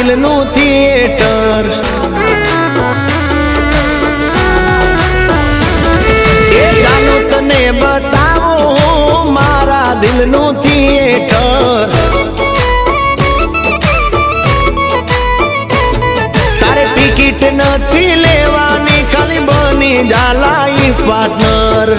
દિલનું theatre એ ચાલો તને બતાવું મારા દિલનું થિયેટર તારે ટિકિટ નથી લેવાની ખાલી બની જા લાઈફ પાર્ટનર